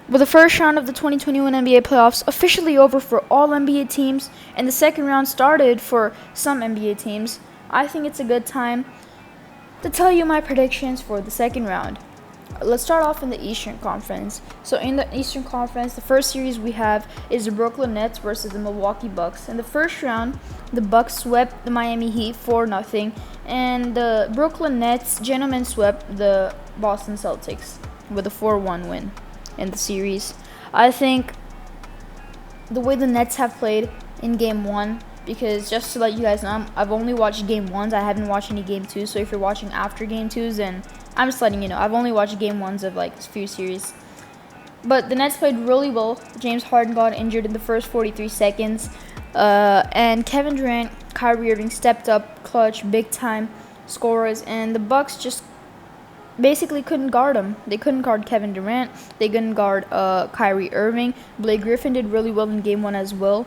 With the first round of the 2021 NBA playoffs officially over for all NBA teams, and the second round started for some NBA teams, I think it's a good time to tell you my predictions for the second round. Let's start off in the Eastern Conference. So in the Eastern Conference, the first series we have is the Brooklyn Nets versus the Milwaukee Bucks. In the first round, the Bucks swept the Miami Heat 4-0, and the Brooklyn Nets gentlemen swept the Boston Celtics with a 4-1 win in the series. I think the way the Nets have played in Game 1, because just to let you guys know, I've only watched Game 1s. I haven't watched any Game 2s, so if you're watching after Game 2s, then I'm just letting you know. I've only watched Game 1s of like a few series. But the Nets played really well. James Harden got injured in the first 43 seconds. And Kevin Durant, Kyrie Irving stepped up, clutch, big-time scorers. And the Bucks just basically couldn't guard him. They couldn't guard Kevin Durant. They couldn't guard Kyrie Irving. Blake Griffin did really well in Game 1 as well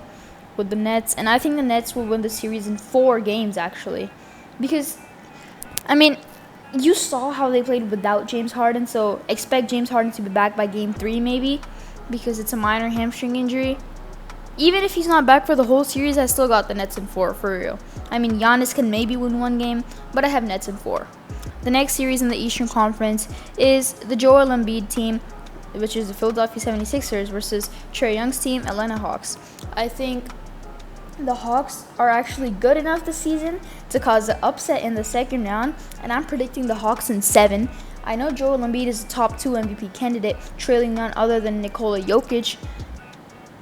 with the Nets. And I think the Nets will win the series in 4 games, actually. Because, I mean, you saw how they played without James Harden, so expect James Harden to be back by Game 3 maybe, because it's a minor hamstring injury. Even if he's not back for the whole series, I still got the Nets in 4, for real. I mean, Giannis can maybe win 1 game, but I have Nets in 4. The next series in the Eastern Conference is the Joel Embiid team, which is the Philadelphia 76ers, versus Trae Young's team, Atlanta Hawks. I think the Hawks are actually good enough this season to cause an upset in the second round, and I'm predicting the Hawks in 7. I know Joel Embiid is a top 2 MVP candidate, trailing none other than Nikola Jokic,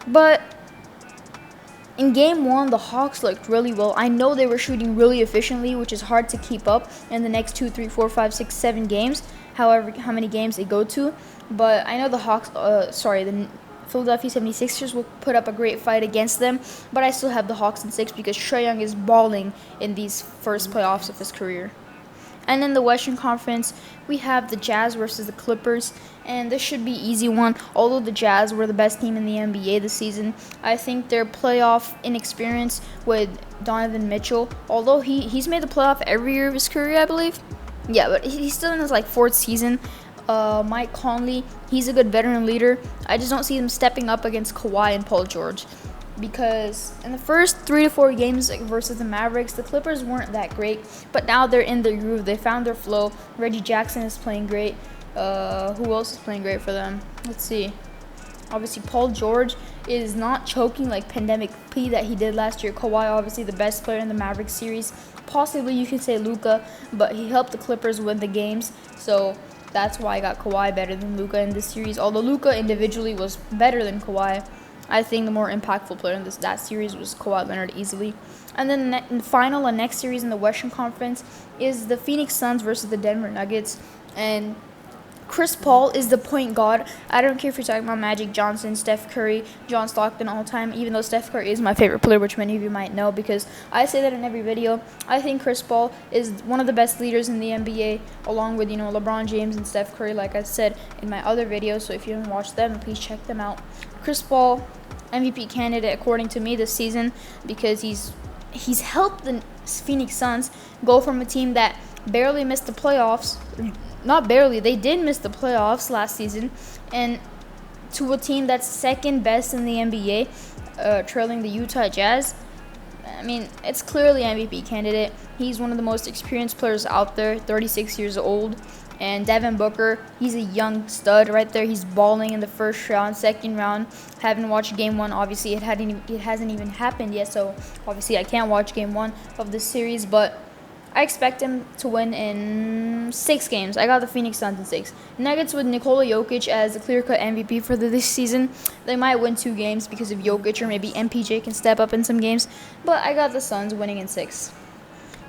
but in Game 1, the Hawks looked really well. I know they were shooting really efficiently, which is hard to keep up in the next 2, 3, 4, 5, 6, 7 games, however, how many games they go to. But I know the the Philadelphia 76ers will put up a great fight against them, but I still have the Hawks in 6 because Trae Young is balling in these first playoffs of his career. And in the Western Conference, we have the Jazz versus the Clippers, and this should be an easy one. Although the Jazz were the best team in the NBA this season, I think their playoff inexperience with Donovan Mitchell, although he's made the playoff every year of his career, I believe. Yeah, but he's still in his 4th season. Mike Conley, he's a good veteran leader. I just don't see them stepping up against Kawhi and Paul George, because in the first 3 to 4 games versus the Mavericks, the Clippers weren't that great, but now they're in their groove. They found their flow. Reggie Jackson is playing great. Who else is playing great for them? Let's see. Obviously, Paul George is not choking like Pandemic P that he did last year. Kawhi, obviously the best player in the Mavericks series. Possibly you can say Luka, but he helped the Clippers win the games, so that's why I got Kawhi better than Luka in this series. Although Luka individually was better than Kawhi, I think the more impactful player in that series was Kawhi Leonard easily. And then the final and next series in the Western Conference is the Phoenix Suns versus the Denver Nuggets. And Chris Paul is the point guard. I don't care if you're talking about Magic Johnson, Steph Curry, John Stockton all time, even though Steph Curry is my favorite player, which many of you might know because I say that in every video. I think Chris Paul is one of the best leaders in the NBA, along with, LeBron James and Steph Curry, like I said in my other videos. So if you haven't watched them, please check them out. Chris Paul, MVP candidate according to me this season, because he's helped the Phoenix Suns go from a team that barely missed the playoffs, not barely, they did miss the playoffs last season, and to a team that's second best in the NBA, trailing the Utah Jazz. I mean, it's clearly MVP candidate. He's one of the most experienced players out there, 36 years old. And Devin Booker, he's a young stud right there. He's balling in the first round, second round. Haven't watched Game 1. Obviously, it hasn't even happened yet, so obviously I can't watch Game 1 of this series. But I expect him to win in 6 games. I got the Phoenix Suns in 6. Nuggets with Nikola Jokic as a clear-cut MVP for this season. They might win 2 games because of Jokic, or maybe MPJ can step up in some games. But I got the Suns winning in 6.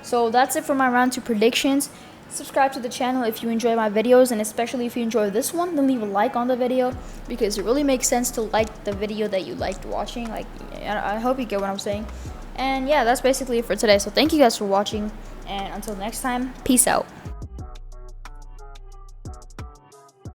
So that's it for my round 2 predictions. Subscribe to the channel if you enjoy my videos, and especially if you enjoy this one, then leave a like on the video, because it really makes sense to like the video that you liked watching. I hope you get what I'm saying. And yeah, that's basically it for today. So thank you guys for watching, and until next time, peace out.